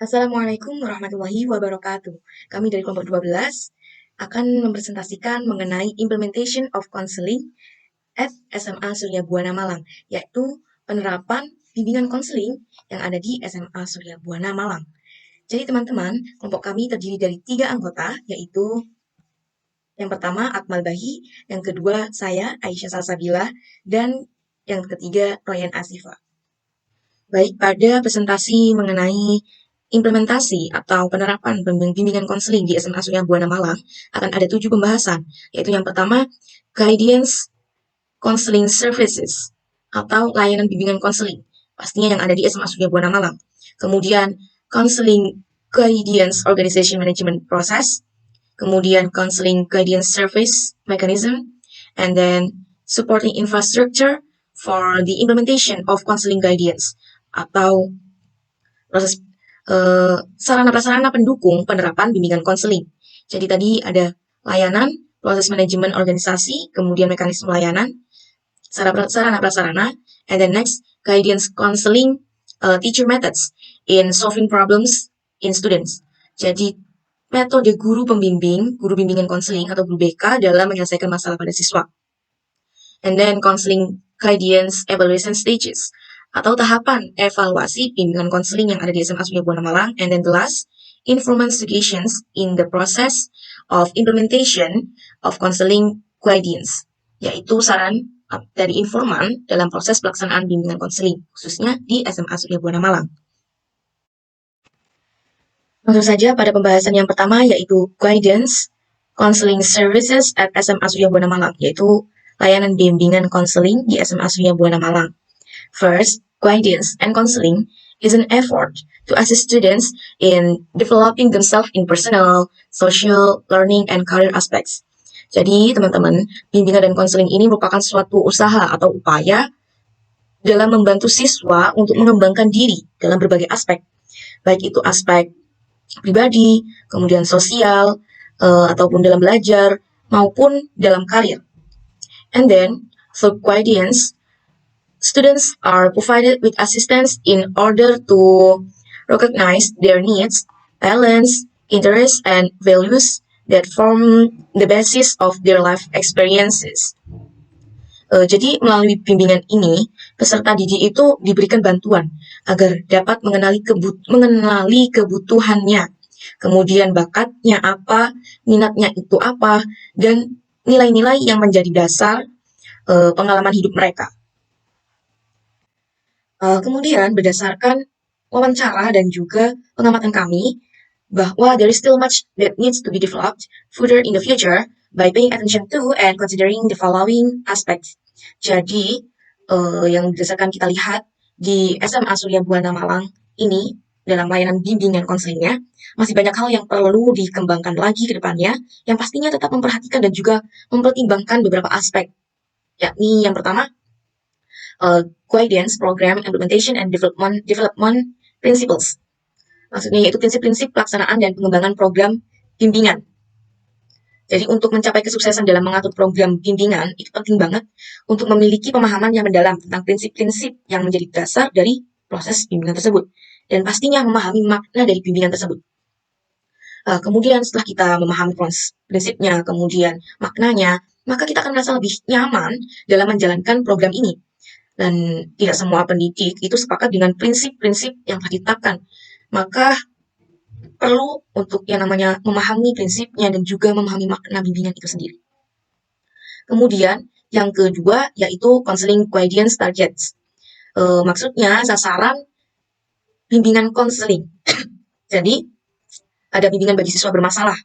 Assalamualaikum warahmatullahi wabarakatuh. Kami dari kelompok 12 akan mempresentasikan mengenai Implementation of Counseling at SMA Surya Buana Malang, yaitu penerapan bimbingan konseling yang ada di SMA Surya Buana Malang. Jadi teman-teman, kelompok kami terdiri dari 3 anggota, yaitu yang pertama Akmal Bahi, yang kedua saya Aisyah Salsabila, dan yang ketiga Royan Asifa. Baik, pada presentasi mengenai implementasi atau penerapan bimbingan konseling di SMA Surya Buana Malang akan ada 7 pembahasan, yaitu yang pertama Guidance Counseling Services atau layanan bimbingan konseling, pastinya yang ada di SMA Surya Buana Malang. Kemudian Counseling Guidance Organization Management Process, kemudian Counseling Guidance Service Mechanism, and then Supporting Infrastructure for the Implementation of Counseling Guidance atau proses sarana-prasarana pendukung penerapan bimbingan konseling. Jadi tadi ada layanan, proses manajemen organisasi, kemudian mekanisme layanan, sarana-prasarana, and then next, guidance counseling teacher methods in solving problems in students. Jadi metode guru bimbingan konseling atau guru BK dalam menyelesaikan masalah pada siswa. And then counseling guidance evaluation stages atau tahapan evaluasi bimbingan konseling yang ada di SMA Surya Buana Malang. And then the last, informal suggestions in the process of implementation of counseling guidance, yaitu saran dari informan dalam proses pelaksanaan bimbingan konseling, khususnya di SMA Surya Buana Malang. Langsung saja pada pembahasan yang pertama, yaitu Guidance Counseling Services at SMA Surya Buana Malang, yaitu layanan bimbingan konseling di SMA Surya Buana Malang. First, guidance and counseling is an effort to assist students in developing themselves in personal, social, learning, and career aspects. Jadi, teman-teman, bimbingan dan konseling ini merupakan suatu usaha atau upaya dalam membantu siswa untuk mengembangkan diri dalam berbagai aspek, baik itu aspek pribadi, kemudian sosial, ataupun dalam belajar, maupun dalam karir. And then, through guidance, students are provided with assistance in order to recognize their needs, talents, interests, and values that form the basis of their life experiences. Jadi melalui bimbingan ini, peserta didik itu diberikan bantuan agar dapat mengenali kebutuhannya, kemudian bakatnya apa, minatnya itu apa, dan nilai-nilai yang menjadi dasar pengalaman hidup mereka. Kemudian berdasarkan wawancara dan juga pengamatan kami, bahwa there is still much that needs to be developed further in the future by paying attention to and considering the following aspects. Jadi, yang berdasarkan kita lihat di SMA Surya Buana Malang ini, dalam layanan bimbingan konselingnya, masih banyak hal yang perlu dikembangkan lagi ke depannya, yang pastinya tetap memperhatikan dan juga mempertimbangkan beberapa aspek, yakni yang pertama, guidance, program, implementation, and development principles. Maksudnya yaitu prinsip-prinsip pelaksanaan dan pengembangan program bimbingan. Jadi untuk mencapai kesuksesan dalam mengatur program bimbingan, itu penting banget untuk memiliki pemahaman yang mendalam tentang prinsip-prinsip yang menjadi dasar dari proses bimbingan tersebut. Dan pastinya memahami makna dari bimbingan tersebut. Kemudian setelah kita memahami prinsipnya, kemudian maknanya, maka kita akan merasa lebih nyaman dalam menjalankan program ini. Dan tidak semua pendidik itu sepakat dengan prinsip-prinsip yang telah ditetapkan. Maka perlu untuk yang namanya memahami prinsipnya dan juga memahami makna bimbingan itu sendiri. Kemudian yang kedua yaitu counseling guidance targets. Maksudnya sasaran bimbingan konseling. Jadi ada bimbingan bagi siswa bermasalah.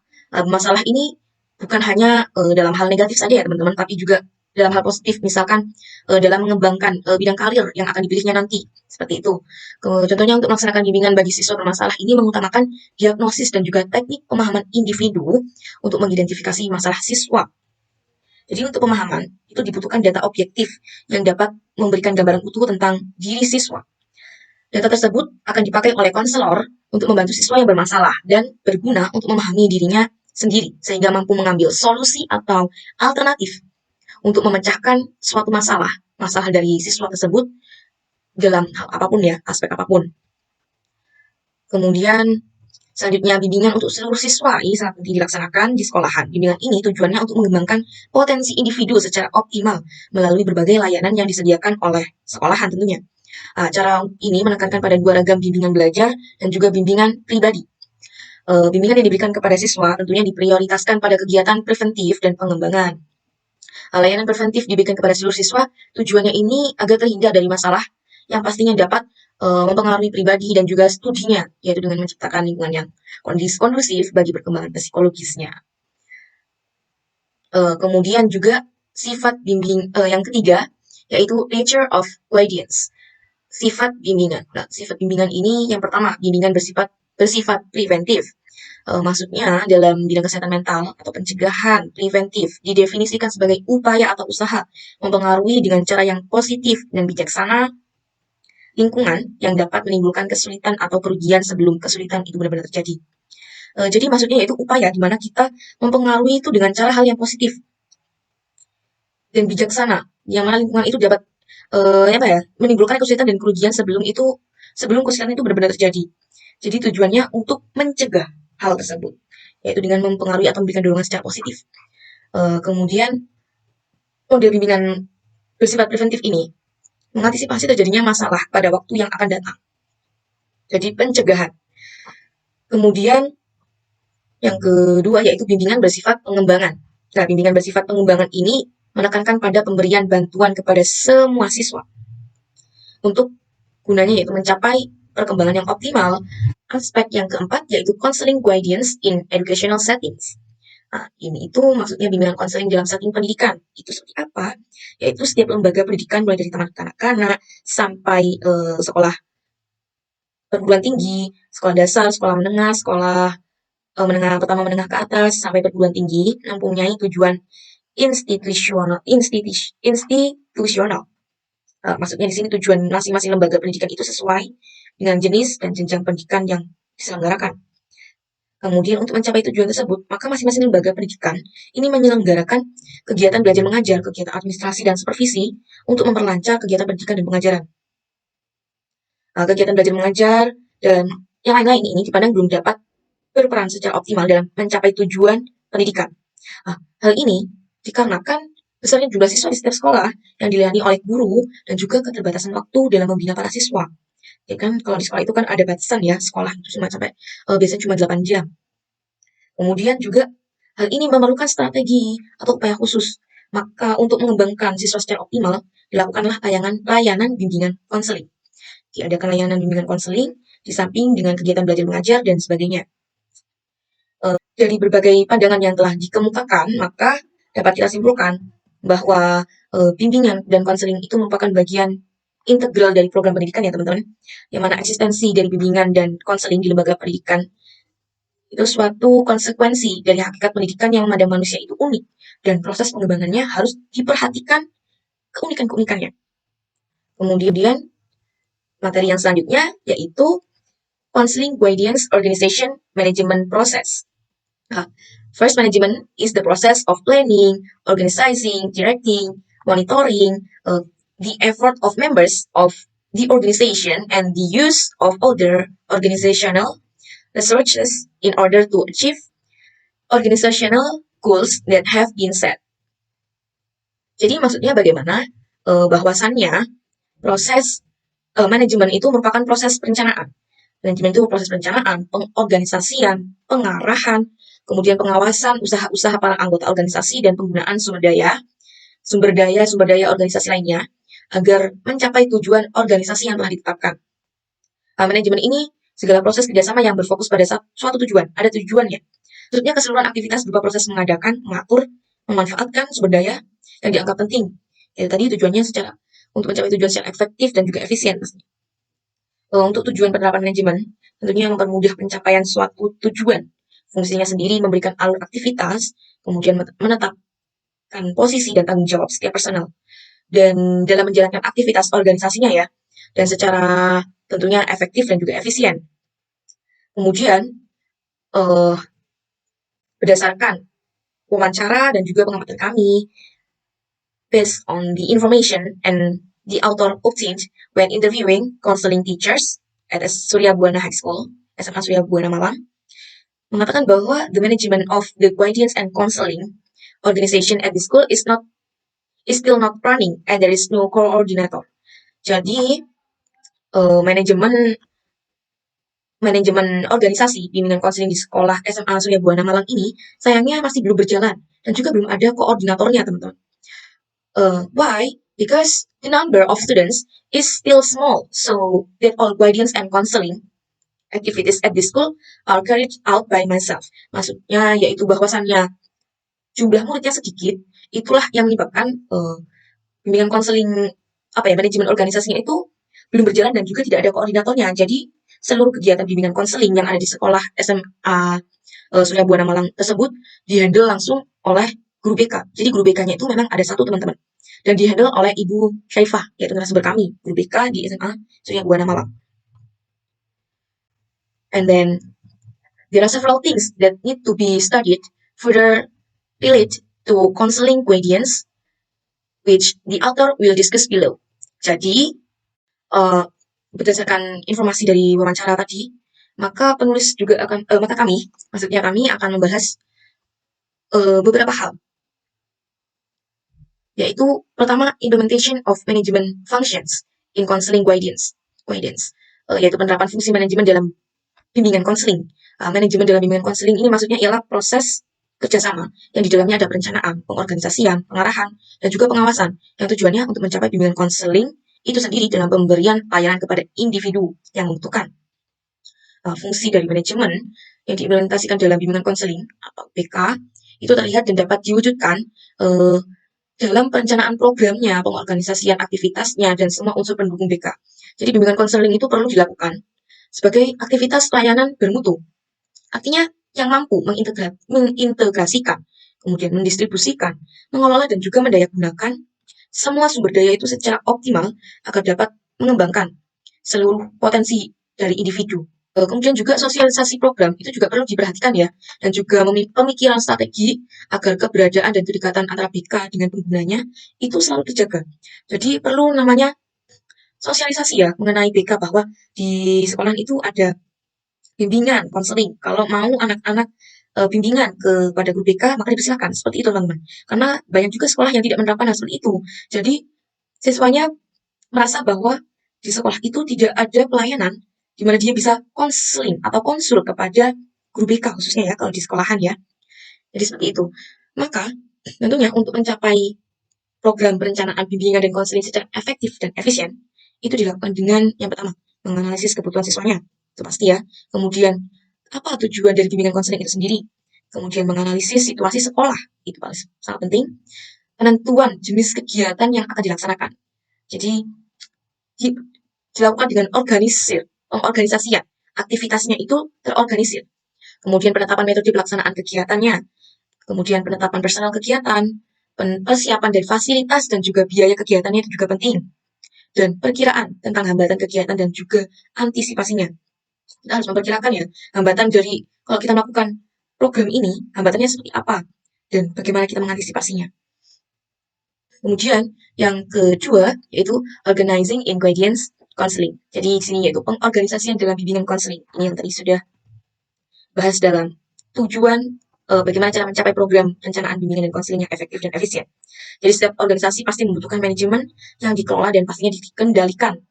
Masalah ini bukan hanya dalam hal negatif saja ya teman-teman, tapi juga dalam hal positif, misalkan dalam mengembangkan bidang karir yang akan dipilihnya nanti, seperti itu. Contohnya untuk melaksanakan bimbingan bagi siswa bermasalah ini mengutamakan diagnosis dan juga teknik pemahaman individu untuk mengidentifikasi masalah siswa. Jadi untuk pemahaman, itu dibutuhkan data objektif yang dapat memberikan gambaran utuh tentang diri siswa. Data tersebut akan dipakai oleh konselor untuk membantu siswa yang bermasalah dan berguna untuk memahami dirinya sendiri, sehingga mampu mengambil solusi atau alternatif untuk memecahkan suatu masalah dari siswa tersebut dalam hal apapun ya, aspek apapun. Kemudian selanjutnya, bimbingan untuk seluruh siswa ini sangat penting dilaksanakan di sekolahan. Bimbingan ini tujuannya untuk mengembangkan potensi individu secara optimal melalui berbagai layanan yang disediakan oleh sekolahan tentunya. Cara ini menekankan pada dua ragam bimbingan belajar dan juga bimbingan pribadi. Bimbingan yang diberikan kepada siswa tentunya diprioritaskan pada kegiatan preventif dan pengembangan. Layanan preventif diberikan kepada seluruh siswa, tujuannya ini agar terhindar dari masalah yang pastinya dapat mempengaruhi pribadi dan juga studinya, yaitu dengan menciptakan lingkungan yang kondusif bagi perkembangan psikologisnya. Kemudian juga sifat bimbing yang ketiga, yaitu nature of guidance. Sifat bimbingan. Nah, sifat bimbingan ini yang pertama, bimbingan bersifat preventif. Maksudnya dalam bidang kesehatan mental atau pencegahan preventif didefinisikan sebagai upaya atau usaha mempengaruhi dengan cara yang positif dan bijaksana lingkungan yang dapat menimbulkan kesulitan atau kerugian sebelum kesulitan itu benar-benar terjadi. Jadi maksudnya yaitu upaya di mana kita mempengaruhi itu dengan cara hal yang positif dan bijaksana, yang mana lingkungan itu dapat menimbulkan kesulitan dan kerugian sebelum kesulitan itu benar-benar terjadi. Jadi tujuannya untuk mencegah hal tersebut, yaitu dengan mempengaruhi atau memberikan dorongan secara positif. Kemudian model bimbingan bersifat preventif ini mengantisipasi terjadinya masalah pada waktu yang akan datang. Jadi pencegahan. Kemudian yang kedua yaitu bimbingan bersifat pengembangan. Nah, bimbingan bersifat pengembangan ini menekankan pada pemberian bantuan kepada semua siswa untuk gunanya yaitu mencapai perkembangan yang optimal. Aspek yang keempat yaitu counseling guidance in educational settings. Nah, ini itu maksudnya bimbingan konseling dalam setting pendidikan. Itu seperti apa? Yaitu setiap lembaga pendidikan mulai dari taman kanak-kanak sampai sekolah perguruan tinggi, sekolah dasar, sekolah menengah, sekolah menengah pertama menengah ke atas sampai perguruan tinggi mempunyai tujuan institusional. Maksudnya di sini tujuan masing-masing lembaga pendidikan itu sesuai dengan jenis dan jenjang pendidikan yang diselenggarakan. Kemudian untuk mencapai tujuan tersebut, maka masing-masing lembaga pendidikan ini menyelenggarakan kegiatan belajar mengajar, kegiatan administrasi dan supervisi untuk memperlancar kegiatan pendidikan dan pengajaran. Kegiatan belajar mengajar dan yang lain-lain ini dipandang belum dapat berperan secara optimal dalam mencapai tujuan pendidikan. Hal ini dikarenakan besarnya jumlah siswa di setiap sekolah yang dilayani oleh guru dan juga keterbatasan waktu dalam membina para siswa. Ya kan, kalau di sekolah itu kan ada batasan ya, sekolah itu cuma sampai biasanya cuma 8 jam. Kemudian juga hal ini memerlukan strategi atau upaya khusus. Maka untuk mengembangkan siswa secara optimal, dilakukanlah layanan bimbingan konseling. Diadakan layanan bimbingan konseling di samping dengan kegiatan belajar mengajar dan sebagainya. Dari berbagai pandangan yang telah dikemukakan, maka dapat kita simpulkan bahwa bimbingan dan konseling itu merupakan bagian integral dari program pendidikan ya teman-teman, yang mana eksistensi dari bimbingan dan konseling di lembaga pendidikan itu suatu konsekuensi dari hakikat pendidikan yang memandang manusia itu unik dan proses pengembangannya harus diperhatikan keunikan-keunikannya. Kemudian materi yang selanjutnya yaitu Counseling Guidance Organization Management Process. First, management is the process of planning, organizing, directing, monitoring the effort of members of the organization and the use of other organizational resources in order to achieve organizational goals that have been set. Jadi maksudnya bagaimana? Bahwasannya proses manajemen itu merupakan proses perencanaan. Manajemen itu proses perencanaan, pengorganisasian, pengarahan, kemudian pengawasan usaha-usaha para anggota organisasi dan penggunaan sumber daya organisasi lainnya agar mencapai tujuan organisasi yang telah ditetapkan. Manajemen ini segala proses kerjasama yang berfokus pada suatu tujuan, ada tujuannya. Maksudnya keseluruhan aktivitas berupa proses mengadakan, mengatur, memanfaatkan sumber daya yang dianggap penting. Ya, tadi tujuannya untuk mencapai tujuan secara efektif dan juga efisien. Untuk tujuan penerapan manajemen, tentunya mempermudah pencapaian suatu tujuan. Fungsinya sendiri memberikan alur aktivitas, kemudian menetapkan posisi dan tanggung jawab setiap personel. Dan dalam menjalankan aktivitas organisasinya ya, dan secara tentunya efektif dan juga efisien. Kemudian, berdasarkan wawancara dan juga pengamatan kami, based on the information and the author obtained when interviewing counseling teachers at Surya Buana High School, SMA Surya Buana Malang mengatakan bahwa the management of the guidance and counseling organization at the school is still not running and there is no coordinator. Jadi manajemen organisasi bimbingan konseling di sekolah SMA Surya Buana Malang ini sayangnya masih belum berjalan dan juga belum ada koordinatornya, teman-teman. Why? Because the number of students is still small, so that all guidance and counseling activities at the school are carried out by myself. Maksudnya yaitu bahwasannya jumlah muridnya sedikit, itulah yang menyebabkan bimbingan konseling manajemen organisasinya itu belum berjalan dan juga tidak ada koordinatornya. Jadi seluruh kegiatan bimbingan konseling yang ada di sekolah SMA Surya Buana Malang tersebut dihandle langsung oleh guru BK. Jadi guru BK-nya itu memang ada satu, teman-teman, dan dihandle oleh Ibu Syaifah, yaitu narasumber kami, guru BK di SMA Surya Buana Malang. And then there are several things that need to be studied further relate to counseling guidance, which the author will discuss below. Jadi, berdasarkan informasi dari wawancara tadi, maka penulis juga akan, kami akan membahas beberapa hal, yaitu pertama implementation of management functions in counseling guidance, yaitu penerapan fungsi manajemen dalam bimbingan konseling. Manajemen dalam bimbingan konseling ini maksudnya ialah proses kerjasama yang di dalamnya ada perencanaan, pengorganisasian, pengarahan, dan juga pengawasan yang tujuannya untuk mencapai bimbingan konseling itu sendiri dalam pemberian layanan kepada individu yang membutuhkan. Fungsi dari manajemen yang diimplementasikan dalam bimbingan konseling atau BK itu terlihat dan dapat diwujudkan dalam perencanaan programnya, pengorganisasian aktivitasnya, dan semua unsur pendukung BK. Jadi bimbingan konseling itu perlu dilakukan sebagai aktivitas layanan bermutu. Artinya yang mampu mengintegrasikan, kemudian mendistribusikan, mengelola, dan juga mendayagunakan semua sumber daya itu secara optimal agar dapat mengembangkan seluruh potensi dari individu. Kemudian juga sosialisasi program itu juga perlu diperhatikan ya, dan juga pemikiran strategi agar keberadaan dan kedekatan antara BK dengan penggunanya itu selalu terjaga. Jadi perlu namanya sosialisasi ya mengenai BK, bahwa di sekolah itu ada bimbingan konseling. Kalau mau anak-anak bimbingan kepada guru BK, maka dipersilakan seperti itu, teman-teman. Karena banyak juga sekolah yang tidak menerapkan hal seperti itu. Jadi siswanya merasa bahwa di sekolah itu tidak ada pelayanan di mana dia bisa konseling atau konsul kepada guru BK khususnya ya kalau di sekolahan ya. Jadi seperti itu. Maka tentunya untuk mencapai program perencanaan bimbingan dan konseling secara efektif dan efisien itu dilakukan dengan yang pertama menganalisis kebutuhan siswanya, itu pasti ya. Kemudian apa tujuan dari bimbingan konseling itu sendiri? Kemudian menganalisis situasi sekolah, itu paling sangat penting. Penentuan jenis kegiatan yang akan dilaksanakan. Jadi dilakukan dengan pengorganisasian, aktivitasnya itu terorganisir. Kemudian penetapan metode pelaksanaan kegiatannya, kemudian penetapan personal kegiatan, persiapan dari fasilitas dan juga biaya kegiatannya itu juga penting. Dan perkiraan tentang hambatan kegiatan dan juga antisipasinya. Kita harus memperkirakan ya, hambatan dari kalau kita melakukan program ini, hambatannya seperti apa, dan bagaimana kita mengantisipasinya. Kemudian yang kedua yaitu organizing in guidance counseling. Jadi di sini yaitu pengorganisasian dalam bimbingan konseling. Ini yang tadi sudah bahas dalam tujuan bagaimana cara mencapai program perencanaan bimbingan dan konseling yang efektif dan efisien. Jadi setiap organisasi pasti membutuhkan manajemen yang dikelola dan pastinya dikendalikan.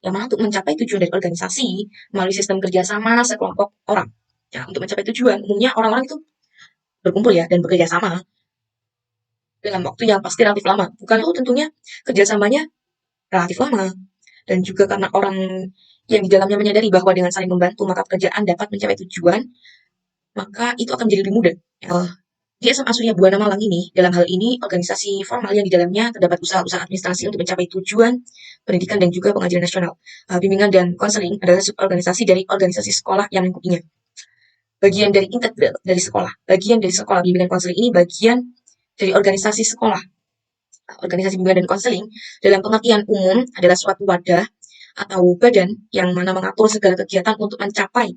Yang mana untuk mencapai tujuan dari organisasi melalui sistem kerjasama sekelompok orang. Ya, untuk mencapai tujuan, umumnya orang-orang itu berkumpul ya dan bekerja sama dalam waktu yang pasti relatif lama. Bukan itu tentunya kerjasamanya relatif lama. Dan juga karena orang yang di dalamnya menyadari bahwa dengan saling membantu maka pekerjaan dapat mencapai tujuan, maka itu akan menjadi lebih mudah. Di SMA Surya Buana Malang ini, dalam hal ini organisasi formal yang di dalamnya terdapat usaha-usaha administrasi untuk mencapai tujuan pendidikan dan juga pengajian nasional. Bimbingan dan konseling adalah suborganisasi dari organisasi sekolah yang melingkupinya. Bagian dari integral dari sekolah. Bagian dari sekolah bimbingan konseling ini bagian dari organisasi sekolah. Organisasi bimbingan dan konseling dalam pengertian umum adalah suatu wadah atau badan yang mana mengatur segala kegiatan untuk mencapai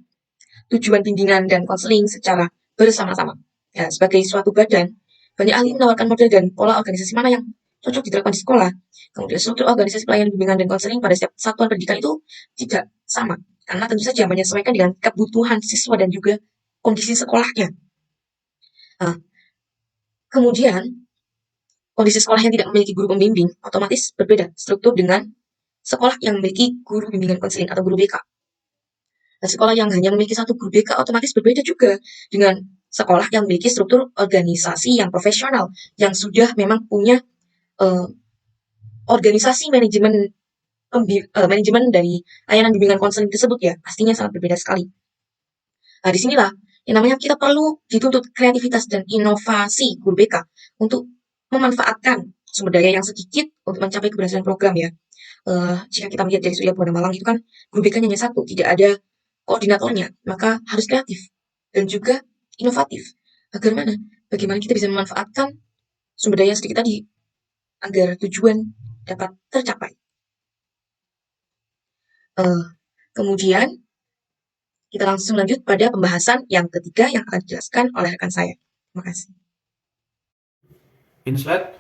tujuan bimbingan dan konseling secara bersama-sama. Ya, sebagai suatu badan, banyak ahli menawarkan model dan pola organisasi mana yang cocok diterapkan di sekolah. Kemudian struktur organisasi pelayanan bimbingan dan konseling pada setiap satuan pendidikan itu tidak sama. karena tentu saja menyesuaikan dengan kebutuhan siswa dan juga kondisi sekolahnya. Nah, kemudian kondisi sekolah yang tidak memiliki guru pembimbing otomatis berbeda struktur dengan sekolah yang memiliki guru bimbingan konseling atau guru BK. Nah, sekolah yang hanya memiliki satu guru BK otomatis berbeda juga dengan sekolah yang memiliki struktur organisasi yang profesional, yang sudah memang punya uh, organisasi manajemen dari layanan bimbingan konseling tersebut ya, pastinya sangat berbeda sekali. Nah, disinilah yang namanya kita perlu dituntut kreativitas dan inovasi guru BK untuk memanfaatkan sumber daya yang sedikit untuk mencapai keberhasilan program ya. Jika kita melihat dari Surya Buana Malang itu kan guru BK-nya hanya satu, tidak ada koordinatornya, maka harus kreatif dan juga inovatif. Agar mana? Bagaimana kita bisa memanfaatkan sumber daya sedikit tadi agar tujuan dapat tercapai. Kemudian kita langsung lanjut pada pembahasan yang ketiga yang akan dijelaskan oleh rekan saya. Terima kasih. In slide,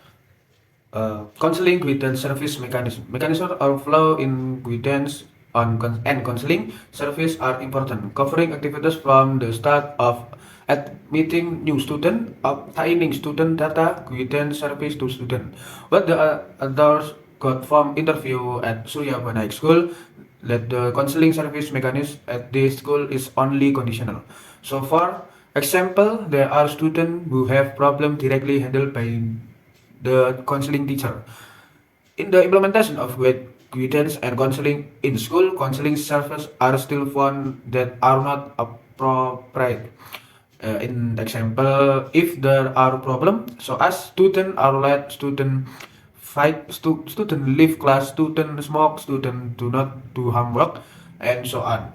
counseling guidance service mechanism. Mechanism or flow in guidance and counseling service are important, covering activities from the start of admitting new student, obtaining student data, guidance service to student. What the others got from interview at Surya Buana High School, that the counseling service mechanism at this school is only conditional. So far, example, there are students who have problem directly handled by the counseling teacher. In the implementation of guidance and counseling in school, counseling services are still found that are not appropriate. In example, if there are problems, so as student are late, student fight, student leave class, student smoke, student do not do homework, and so on.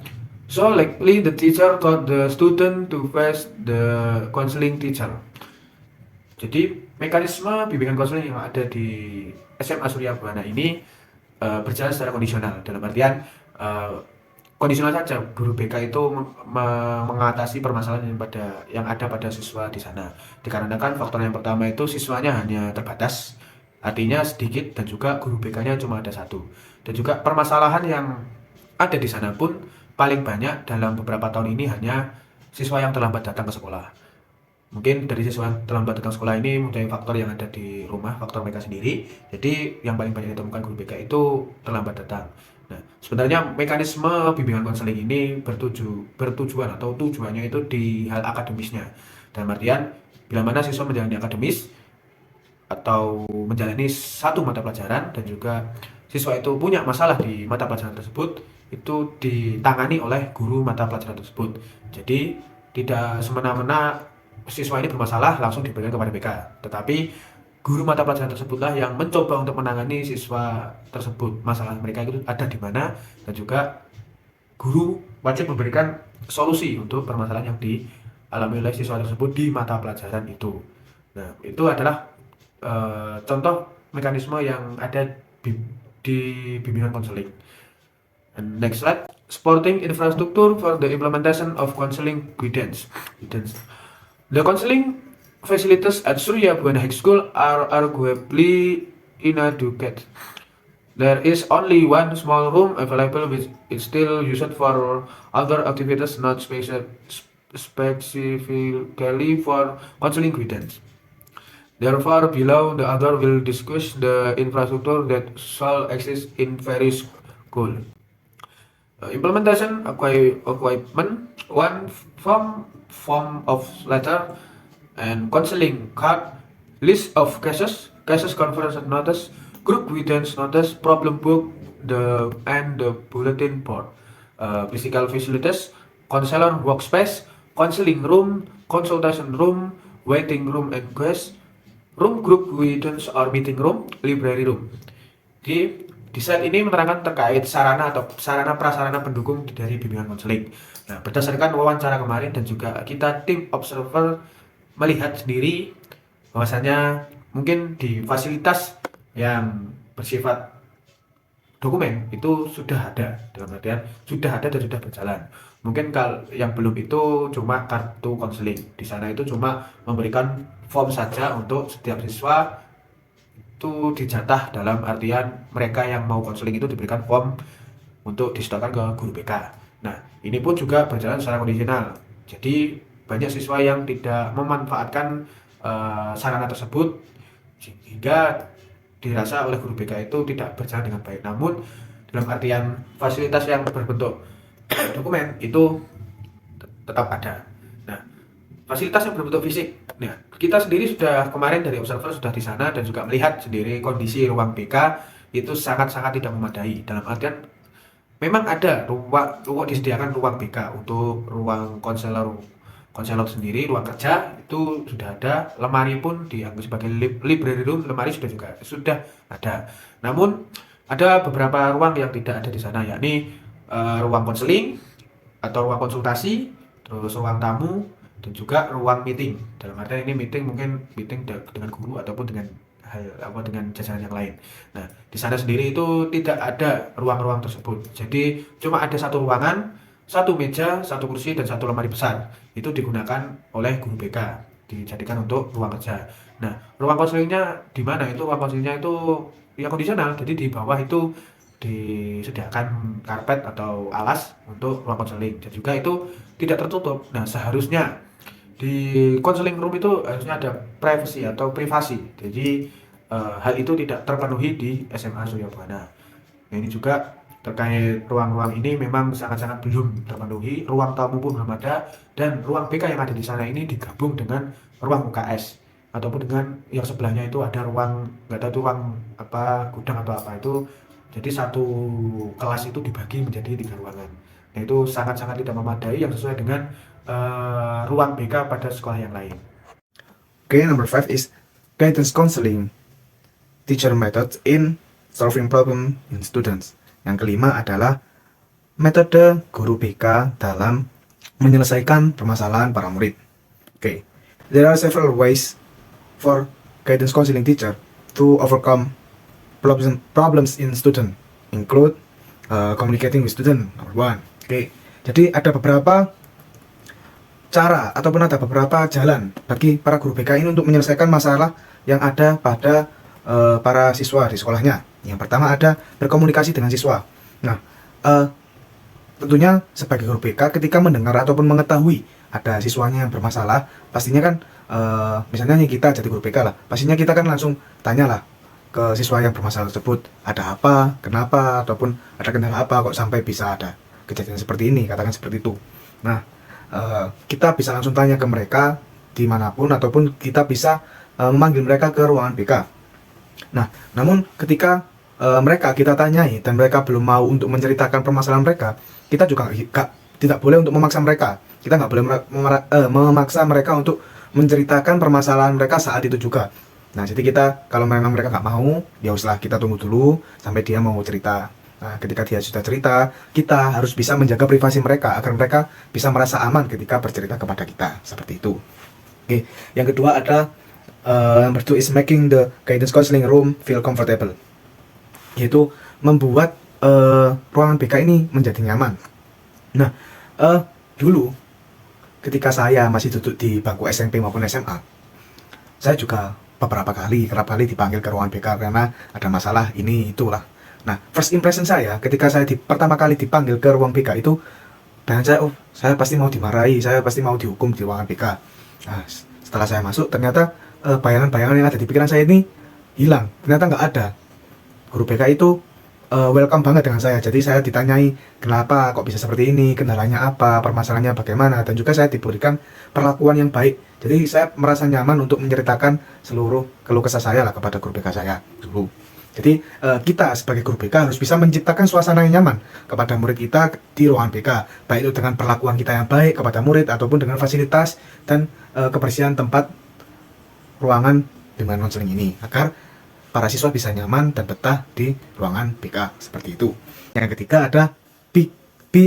So likely the teacher taught the student to face the counseling teacher. Jadi mekanisme bimbingan konseling yang ada di SMA Surya Buana ini berjalan secara kondisional, dalam artian kondisional saja. Guru BK itu mengatasi permasalahan yang ada pada siswa di sana. Dikarenakan faktor yang pertama itu siswanya hanya terbatas, artinya sedikit, dan juga guru BK-nya cuma ada satu. Dan juga permasalahan yang ada di sana pun paling banyak dalam beberapa tahun ini hanya siswa yang terlambat datang ke sekolah. Mungkin dari siswa yang terlambat datang sekolah ini mempunyai faktor yang ada di rumah, faktor mereka sendiri. Jadi yang paling banyak ditemukan guru BK itu terlambat datang. Nah, sebenarnya mekanisme bimbingan konseling ini bertujuan atau tujuannya itu di hal akademisnya. Dalam artian, bila mana siswa menjalani akademis atau menjalani satu mata pelajaran dan juga siswa itu punya masalah di mata pelajaran tersebut, itu ditangani oleh guru mata pelajaran tersebut. Jadi tidak semena-mena siswa ini bermasalah langsung diberikan kepada BK, tetapi guru mata pelajaran tersebutlah yang mencoba untuk menangani siswa tersebut, masalah mereka itu ada di mana, dan juga guru wajib memberikan solusi untuk permasalahan yang dialami oleh siswa tersebut di mata pelajaran itu. Nah, itu adalah contoh mekanisme yang ada di bimbingan konseling. And next slide, supporting infrastructure for the implementation of counseling guidance. The counseling facilities at Surya Buana High School are arguably inadequate. There is only one small room available which is still used for other activities not specifically for counseling guidance. Therefore, below the other will discuss the infrastructure that shall exist in various schools. Implementation equipment, one form of letter and counseling card, list of cases conference notice, group guidance notice, problem book, and the bulletin board. Physical facilities, counselor workspace, counseling room, consultation room, waiting room and guest room, group guidance or meeting room, library room. Di slide ini menerangkan terkait sarana atau sarana prasarana pendukung dari bimbingan konseling. Nah, berdasarkan wawancara kemarin dan juga kita tim observer melihat sendiri bahwasanya mungkin di fasilitas yang bersifat dokumen itu sudah ada, dalam artian sudah ada dan sudah berjalan. Mungkin kalau yang belum itu cuma kartu konseling. Di sana itu cuma memberikan form saja untuk setiap siswa itu dijatah, dalam artian mereka yang mau konseling itu diberikan form untuk disetorkan ke guru BK. Nah, ini pun juga berjalan secara kondisional. Jadi banyak siswa yang tidak memanfaatkan sarana tersebut sehingga dirasa oleh guru BK itu tidak berjalan dengan baik. Namun dalam artian fasilitas yang berbentuk dokumen itu tetap ada. Nah, fasilitas yang berbentuk fisik. Nah, kita sendiri sudah kemarin dari observer sudah di sana dan juga melihat sendiri kondisi ruang BK itu sangat-sangat tidak memadai. Dalam artian memang ada ruang disediakan ruang BK untuk ruang konselor konselor sendiri, ruang kerja itu sudah ada, lemari pun dianggap sebagai library room, lemari sudah ada. Namun ada beberapa ruang yang tidak ada di sana, yakni ruang konseling atau ruang konsultasi, terus ruang tamu, dan juga ruang meeting. Dalam artian ini meeting mungkin meeting dengan guru ataupun dengan dengan jajaran yang lain. Nah, di sana sendiri itu tidak ada ruang-ruang tersebut. Jadi cuma ada satu ruangan, satu meja, satu kursi, dan satu lemari besar. Itu digunakan oleh guru BK, dijadikan untuk ruang kerja. Nah, ruang konselingnya di mana? Itu ruang konselingnya itu ya kondisional. Jadi di bawah itu disediakan karpet atau alas untuk ruang konseling dan juga itu tidak tertutup. Nah, seharusnya di konseling room itu harusnya ada privacy atau privasi. Jadi hal itu tidak terpenuhi di SMA Surya Buana. Nah, ini juga terkait ruang-ruang ini memang sangat-sangat belum terpenuhi. Ruang tamu pun belum ada dan ruang BK yang ada di sana ini digabung dengan ruang UKS ataupun dengan yang sebelahnya itu ada ruang nggak tahu itu ruang apa gudang atau apa itu. Jadi satu kelas itu dibagi menjadi 3 ruangan. Nah, itu sangat-sangat tidak memadai yang sesuai dengan ruang BK pada sekolah yang lain. Okay, number 5 is guidance counseling teacher methods in solving problem in students. Yang kelima adalah metode guru BK dalam menyelesaikan permasalahan para murid. Okay, there are several ways for guidance counseling teacher to overcome problems in student, include communicating with student, number 1. Okay, jadi ada beberapa cara ataupun ada beberapa jalan bagi para guru BK ini untuk menyelesaikan masalah yang ada pada para siswa di sekolahnya. Yang pertama ada berkomunikasi dengan siswa. Nah, tentunya sebagai guru BK ketika mendengar ataupun mengetahui ada siswanya yang bermasalah, pastinya kan misalnya kita jadi guru BK lah, pastinya kita kan langsung tanyalah ke siswa yang bermasalah tersebut, ada apa, kenapa, ataupun ada kendala apa kok sampai bisa ada kejadian seperti ini, katakan seperti itu. Nah, kita bisa langsung tanya ke mereka dimanapun ataupun kita bisa memanggil mereka ke ruangan BK. Nah, namun ketika mereka kita tanyai dan mereka belum mau untuk menceritakan permasalahan mereka, kita juga tidak boleh untuk memaksa mereka. Kita nggak boleh memaksa mereka untuk menceritakan permasalahan mereka saat itu juga. Nah, jadi kita kalau memang mereka nggak mau, ya uslah kita tunggu dulu sampai dia mau cerita. Nah, ketika dia sudah cerita, kita harus bisa menjaga privasi mereka agar mereka bisa merasa aman ketika bercerita kepada kita, seperti itu. Oke, yang kedua ada number 2 is making the guidance counseling room feel comfortable, yaitu membuat ruangan BK ini menjadi nyaman. Nah, dulu ketika saya masih duduk di bangku SMP maupun SMA, saya juga kerap kali dipanggil ke ruangan BK karena ada masalah ini itulah. Nah, first impression saya ketika saya pertama kali dipanggil ke ruang BK itu, dan saya pasti mau dimarahi, saya pasti mau dihukum di ruangan BK. Nah, setelah saya masuk ternyata bayangan-bayangan yang ada di pikiran saya ini hilang, ternyata nggak ada. Guru BK itu welcome banget dengan saya, jadi saya ditanyai kenapa kok bisa seperti ini, kendalanya apa, permasalahannya bagaimana, dan juga saya diberikan perlakuan yang baik. Jadi saya merasa nyaman untuk menceritakan seluruh keluh kesah saya lah kepada guru BK saya dulu. Jadi kita sebagai guru BK harus bisa menciptakan suasana yang nyaman kepada murid kita di ruangan BK, baik itu dengan perlakuan kita yang baik kepada murid ataupun dengan fasilitas dan kebersihan tempat ruangan dengan konseling ini, agar para siswa bisa nyaman dan betah di ruangan BK seperti itu. Yang ketiga ada be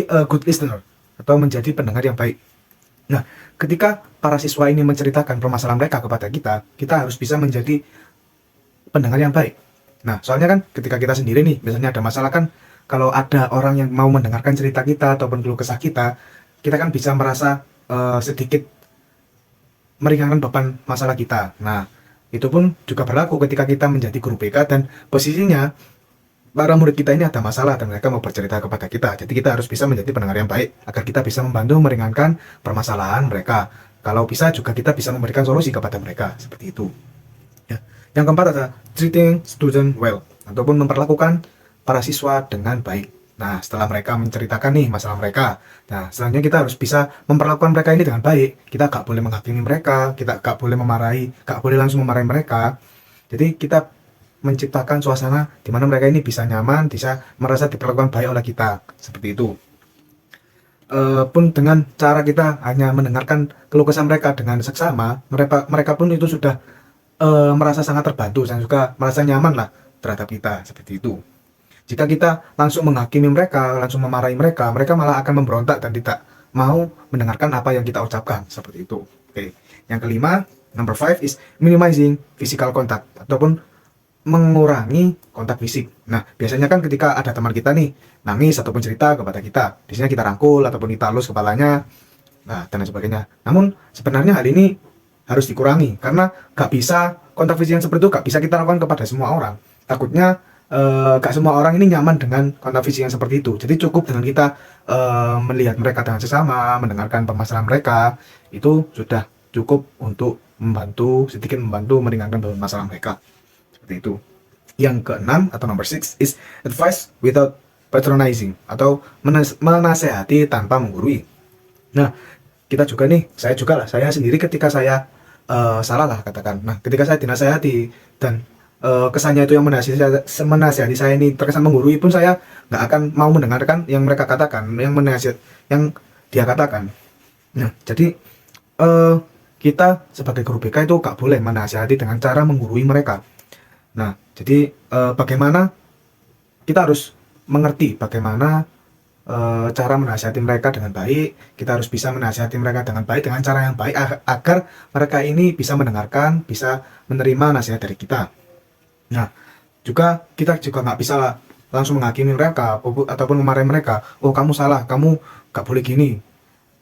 a good listener atau menjadi pendengar yang baik. Nah, ketika para siswa ini menceritakan permasalahan mereka kepada kita, kita harus bisa menjadi pendengar yang baik. Nah, soalnya kan ketika kita sendiri nih, misalnya ada masalah kan, kalau ada orang yang mau mendengarkan cerita kita ataupun keluh kesah kita kan bisa merasa sedikit meringankan beban masalah kita. Nah, itu pun juga berlaku ketika kita menjadi guru BK dan posisinya para murid kita ini ada masalah dan mereka mau bercerita kepada kita. Jadi kita harus bisa menjadi pendengar yang baik agar kita bisa membantu meringankan permasalahan mereka. Kalau bisa juga kita bisa memberikan solusi kepada mereka, seperti itu. Ya. Yang keempat adalah treating student well, ataupun memperlakukan para siswa dengan baik. Nah, setelah mereka menceritakan nih masalah mereka, nah selanjutnya kita harus bisa memperlakukan mereka ini dengan baik. Kita gak boleh menghakimi mereka, kita gak boleh memarahi, gak boleh langsung memarahi mereka. Jadi kita menciptakan suasana di mana mereka ini bisa nyaman, bisa merasa diperlakukan baik oleh kita, seperti itu. Pun dengan cara kita hanya mendengarkan keluh kesah mereka dengan seksama, mereka pun itu sudah merasa sangat terbantu dan juga merasa nyaman lah terhadap kita, seperti itu. Jika kita langsung menghakimi mereka, langsung memarahi mereka, mereka malah akan memberontak dan tidak mau mendengarkan apa yang kita ucapkan, seperti itu. Oke. Yang kelima, number 5 is minimizing physical contact, ataupun mengurangi kontak fisik. Nah, biasanya kan ketika ada teman kita nih nangis ataupun cerita kepada kita, di sini kita rangkul ataupun kita halus kepalanya, nah dan lain sebagainya. Namun sebenarnya hal ini harus dikurangi karena gak bisa kontak fisik yang seperti itu gak bisa kita lakukan kepada semua orang. Takutnya gak semua orang ini nyaman dengan kontak fisik yang seperti itu. Jadi cukup dengan kita melihat mereka dengan sesama, mendengarkan permasalahan mereka, itu sudah cukup untuk sedikit membantu meringankan masalah mereka. Seperti itu. Yang keenam atau number 6 is advice without patronizing, atau menasehati tanpa menggurui. Nah, kita juga nih, saya sendiri ketika saya salah lah katakan. Nah, ketika saya dinasehati dan kesannya itu yang menasehati saya ini terkesan menggurui pun, saya nggak akan mau mendengarkan yang mereka katakan, yang dia katakan. Nah, jadi kita sebagai guru BK itu nggak boleh menasehati dengan cara menggurui mereka. Nah, jadi bagaimana kita harus mengerti bagaimana cara menasihati mereka dengan baik. Kita harus bisa menasihati mereka dengan baik, dengan cara yang baik agar mereka ini bisa mendengarkan, bisa menerima nasihat dari kita. Nah, kita juga nggak bisa langsung menghakimi mereka ataupun memarahi mereka. Oh, kamu salah, kamu nggak boleh gini,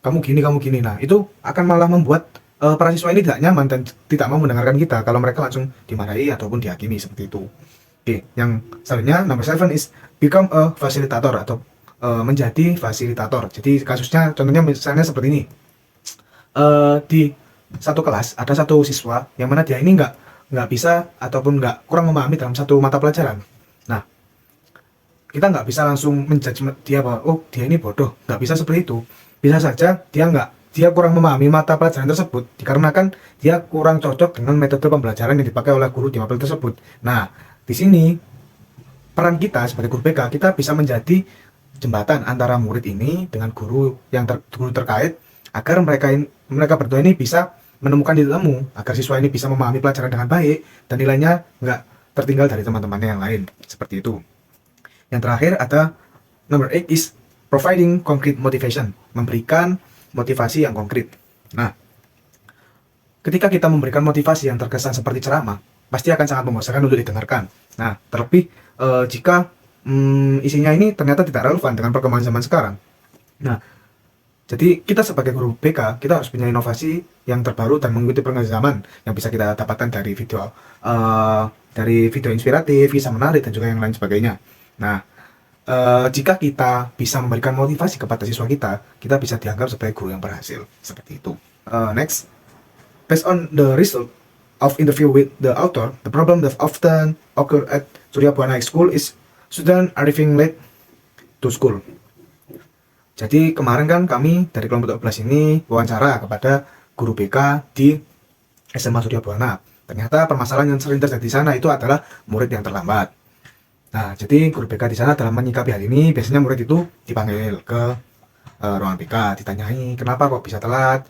kamu gini. Nah, itu akan malah membuat para siswa ini tidak nyaman dan tidak mau mendengarkan kita kalau mereka langsung dimarahi ataupun dihakimi, seperti itu. Oke, yang selanjutnya number 7 is become a facilitator, atau menjadi fasilitator. Jadi kasusnya contohnya misalnya seperti ini. Di satu kelas ada satu siswa yang mana dia ini nggak bisa ataupun kurang memahami dalam satu mata pelajaran. Nah, kita nggak bisa langsung menjudge dia bahwa oh dia ini bodoh, nggak bisa seperti itu. Bisa saja dia kurang memahami mata pelajaran tersebut dikarenakan dia kurang cocok dengan metode pembelajaran yang dipakai oleh guru di mapel tersebut. Nah, di sini peran kita sebagai guru BK, kita bisa menjadi jembatan antara murid ini dengan guru terkait agar mereka berdua ini bisa menemukan titik temu agar siswa ini bisa memahami pelajaran dengan baik dan nilainya nggak tertinggal dari teman-temannya yang lain, seperti itu. Yang terakhir ada number 8 is providing concrete motivation, memberikan motivasi yang konkret. Nah, ketika kita memberikan motivasi yang terkesan seperti ceramah, pasti akan sangat membosankan untuk didengarkan. Nah, terlebih jika isinya ini ternyata tidak relevan dengan perkembangan zaman sekarang. Nah, jadi kita sebagai guru BK, kita harus punya inovasi yang terbaru dan mengikuti perkembangan zaman yang bisa kita dapatkan dari video inspiratif, kisah menarik, dan juga yang lain sebagainya. Nah, jika kita bisa memberikan motivasi kepada siswa kita bisa dianggap sebagai guru yang berhasil, seperti itu. Next, based on the result of interview with the author, the problem that often occur at Surya Buana High School is student arriving late to school. Jadi kemarin kan kami dari kelompok 12 ini wawancara kepada guru BK di SMA Surya Buana. Ternyata permasalahan yang sering terjadi di sana itu adalah murid yang terlambat. Nah, jadi guru BK di sana dalam menyikapi hal ini, biasanya murid itu dipanggil ke ruangan BK, ditanyai kenapa kok bisa telat.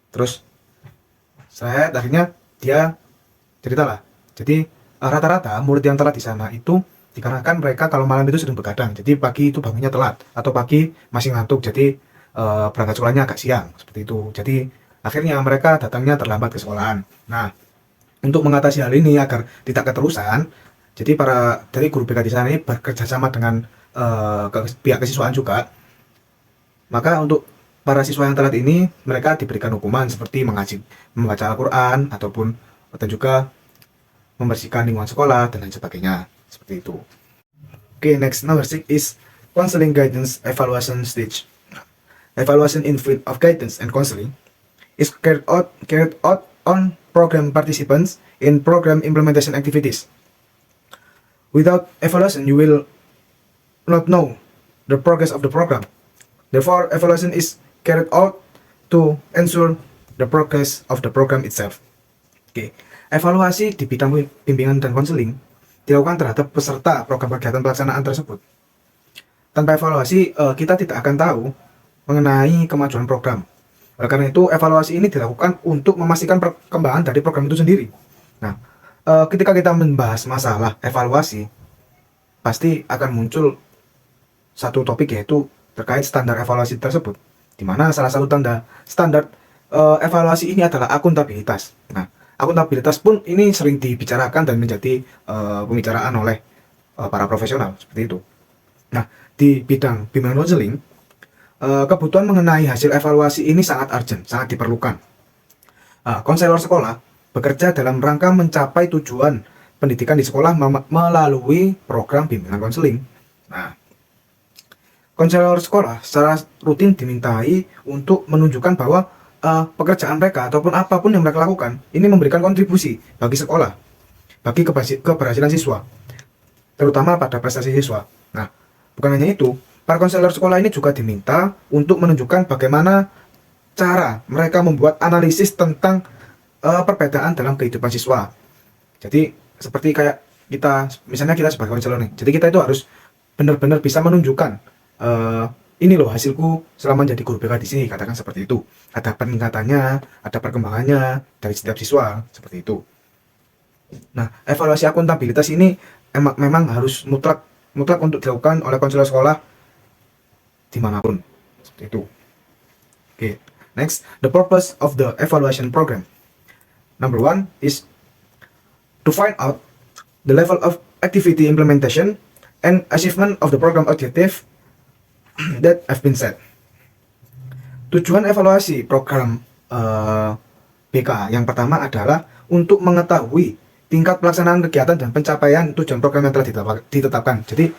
Terus akhirnya dia ceritalah. Jadi rata-rata murid yang telat di sana itu dikarenakan mereka kalau malam itu sedang begadang, jadi pagi itu bangunnya telat atau pagi masih ngantuk, jadi berangkat sekolahnya agak siang, seperti itu. Jadi akhirnya mereka datangnya terlambat ke sekolahan. Nah, untuk mengatasi hal ini agar tidak keterusan, jadi guru BK di sana ini bekerja sama dengan pihak kesiswaan juga. Maka untuk para siswa yang telat ini, mereka diberikan hukuman seperti membaca Al-Quran dan juga membersihkan lingkungan sekolah dan lain sebagainya, Seperti itu. Oke, next number 6 is counseling guidance evaluation stage. Evaluation in field of guidance and counseling is carried out on program participants in program implementation activities. Without evaluation, you will not know the progress of the program. Therefore, evaluation is carried out to ensure the progress of the program itself. Oke, evaluasi di bidang bimbingan dan konseling dilakukan terhadap peserta program kegiatan pelaksanaan tersebut. Tanpa evaluasi, kita tidak akan tahu mengenai kemajuan program. Oleh karena itu, evaluasi ini dilakukan untuk memastikan perkembangan dari program itu sendiri. Nah, ketika kita membahas masalah evaluasi, pasti akan muncul satu topik, yaitu terkait standar evaluasi tersebut, di mana salah satu standar evaluasi ini adalah akuntabilitas. Nah, akuntabilitas pun ini sering dibicarakan dan menjadi pembicaraan oleh para profesional seperti itu. Nah, di bidang bimbingan konseling, kebutuhan mengenai hasil evaluasi ini sangat urgent, sangat diperlukan. Konselor sekolah bekerja dalam rangka mencapai tujuan pendidikan di sekolah melalui program bimbingan konseling. Nah, konselor sekolah secara rutin dimintai untuk menunjukkan bahwa pekerjaan mereka ataupun apapun yang mereka lakukan ini memberikan kontribusi bagi sekolah, bagi keberhasilan siswa, terutama pada prestasi siswa. Nah, bukan hanya itu, para konselor sekolah ini juga diminta untuk menunjukkan bagaimana cara mereka membuat analisis tentang perbedaan dalam kehidupan siswa. Jadi seperti kayak kita, misalnya kita sebagai konselor nih, jadi kita itu harus benar-benar bisa menunjukkan ini loh hasilku selama jadi guru BK di sini, katakan seperti itu. Ada peningkatannya, ada perkembangannya dari setiap siswa, seperti itu. Nah, evaluasi akuntabilitas ini memang harus mutlak untuk dilakukan oleh konselor sekolah dimanapun, seperti itu. Oke, next, the purpose of the evaluation program. Number 1 is to find out the level of activity implementation and achievement of the program objective that have been set. Tujuan evaluasi program BK yang pertama adalah untuk mengetahui tingkat pelaksanaan kegiatan dan pencapaian tujuan program yang telah ditetapkan. Jadi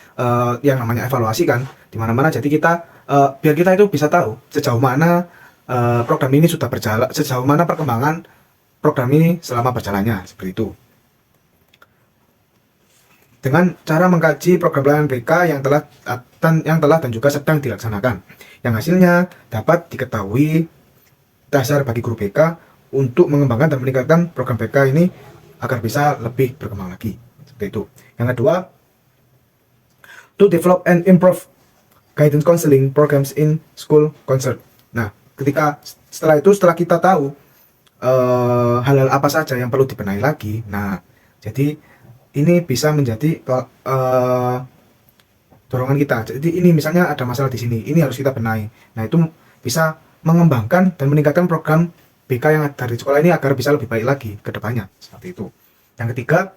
yang namanya evaluasi kan di mana-mana. Jadi kita biar kita itu bisa tahu sejauh mana program ini sudah berjalan, sejauh mana perkembangan program ini selama berjalannya, seperti itu. Dengan cara mengkaji program pelayanan BK yang telah dan juga sedang dilaksanakan, yang hasilnya dapat diketahui dasar bagi guru BK untuk mengembangkan dan meningkatkan program BK ini agar bisa lebih berkembang lagi, seperti itu. Yang kedua, to develop and improve guidance counseling programs in school concert. Nah, setelah kita tahu hal-hal apa saja yang perlu dibenahi lagi, nah jadi ini bisa menjadi dorongan kita. Jadi ini misalnya ada masalah di sini, ini harus kita benahi. Nah, itu bisa mengembangkan dan meningkatkan program BK yang dari sekolah ini agar bisa lebih baik lagi ke depannya, seperti itu. Yang ketiga,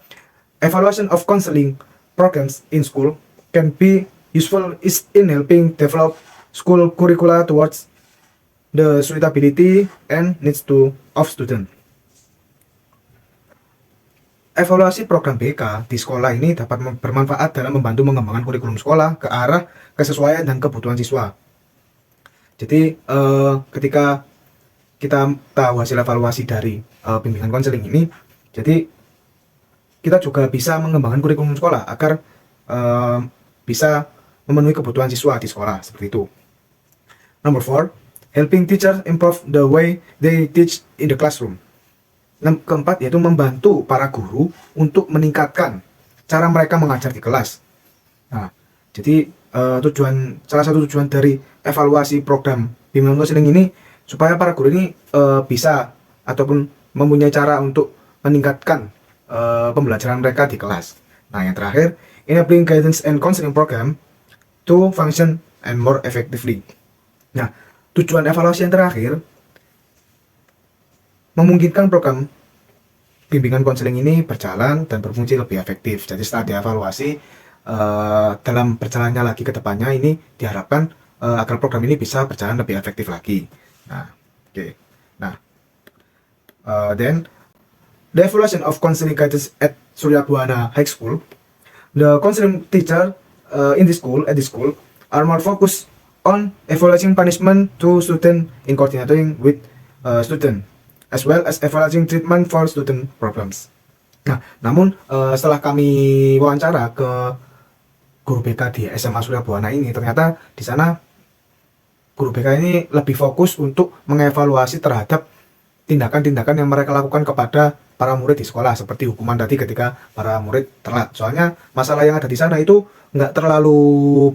evaluation of counseling programs in school can be useful in helping develop school curricula towards the suitability and needs of student. Evaluasi program BK di sekolah ini dapat bermanfaat dalam membantu mengembangkan kurikulum sekolah ke arah kesesuaian dan kebutuhan siswa. Jadi ketika kita tahu hasil evaluasi dari bimbingan konseling ini, jadi kita juga bisa mengembangkan kurikulum sekolah agar bisa memenuhi kebutuhan siswa di sekolah, seperti itu. Number 4, helping teachers improve the way they teach in the classroom. Keempat, yaitu membantu para guru untuk meningkatkan cara mereka mengajar di kelas. Nah, jadi salah satu tujuan dari evaluasi program bimbingan konseling ini supaya para guru ini bisa ataupun mempunyai cara untuk meningkatkan pembelajaran mereka di kelas. Nah, yang terakhir, enabling guidance and counseling program to function and more effectively. Nah, tujuan evaluasi yang terakhir memungkinkan program bimbingan konseling ini berjalan dan berfungsi lebih efektif. Jadi setelah dievaluasi, dalam berjalannya lagi ke depannya ini diharapkan agar program ini bisa berjalan lebih efektif lagi. Nah, oke. Nah, then the evaluation of counseling guidance at Surya Buana High School. The counseling teacher at the school are more focused on evaluating punishment to student in coordinating with student, as well as evaluating treatment for student problems. Nah, namun setelah kami wawancara ke guru BK di SMA Surya Buana ini, ternyata di sana guru BK ini lebih fokus untuk mengevaluasi terhadap tindakan-tindakan yang mereka lakukan kepada para murid di sekolah, seperti hukuman tadi ketika para murid telat. Soalnya masalah yang ada di sana itu nggak terlalu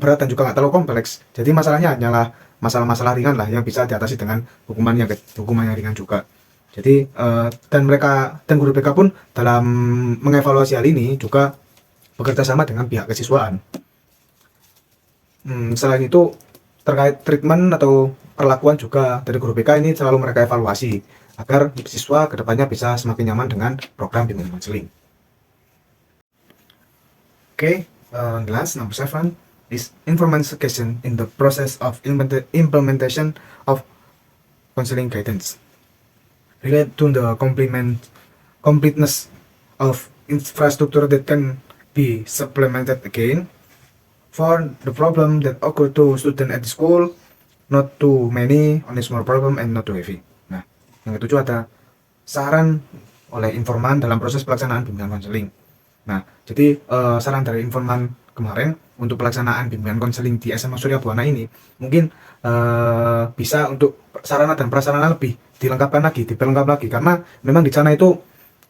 berat dan juga nggak terlalu kompleks. Jadi masalahnya hanyalah masalah-masalah ringan lah yang bisa diatasi dengan hukuman yang ringan juga. Jadi dan guru BK pun dalam mengevaluasi hal ini juga bekerja sama dengan pihak kesiswaan. Selain itu terkait treatment atau perlakuan juga dari guru BK ini selalu mereka evaluasi agar siswa kedepannya bisa semakin nyaman dengan program bimbingan konseling. Okay, last number 7 is information in the process of implementation of counseling guidance. Relate to the completeness of infrastructure that can be supplemented again for the problem that occur to student at the school, not too many, only small problem and not too heavy. Nah, yang ketujuh ada saran oleh informan dalam proses pelaksanaan bimbingan konseling. Nah, jadi saran dari informan kemarin untuk pelaksanaan bimbingan konseling di SMA Surya Buana ini mungkin bisa untuk sarana dan prasarana lebih diperlengkap lagi karena memang di sana itu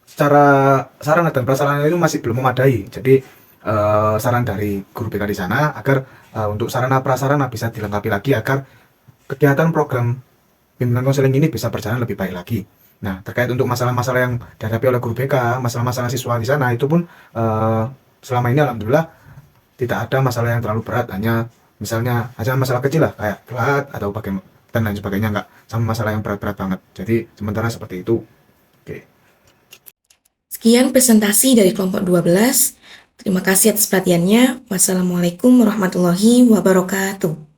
secara sarana dan prasarana itu masih belum memadai. Jadi saran dari guru BK di sana agar untuk sarana prasarana bisa dilengkapi lagi agar kegiatan program bimbingan konseling ini bisa berjalan lebih baik lagi. Nah, terkait untuk masalah-masalah yang dihadapi oleh guru BK, masalah-masalah siswa di sana itu pun selama ini alhamdulillah tidak ada masalah yang terlalu berat, hanya misalnya aja masalah kecil lah kayak telat atau bagaimana dan lain sebagainya, nggak sama masalah yang berat-berat banget. Jadi sementara seperti itu. Oke. Sekian presentasi dari kelompok 12. Terima kasih atas perhatiannya. Wassalamualaikum warahmatullahi wabarakatuh.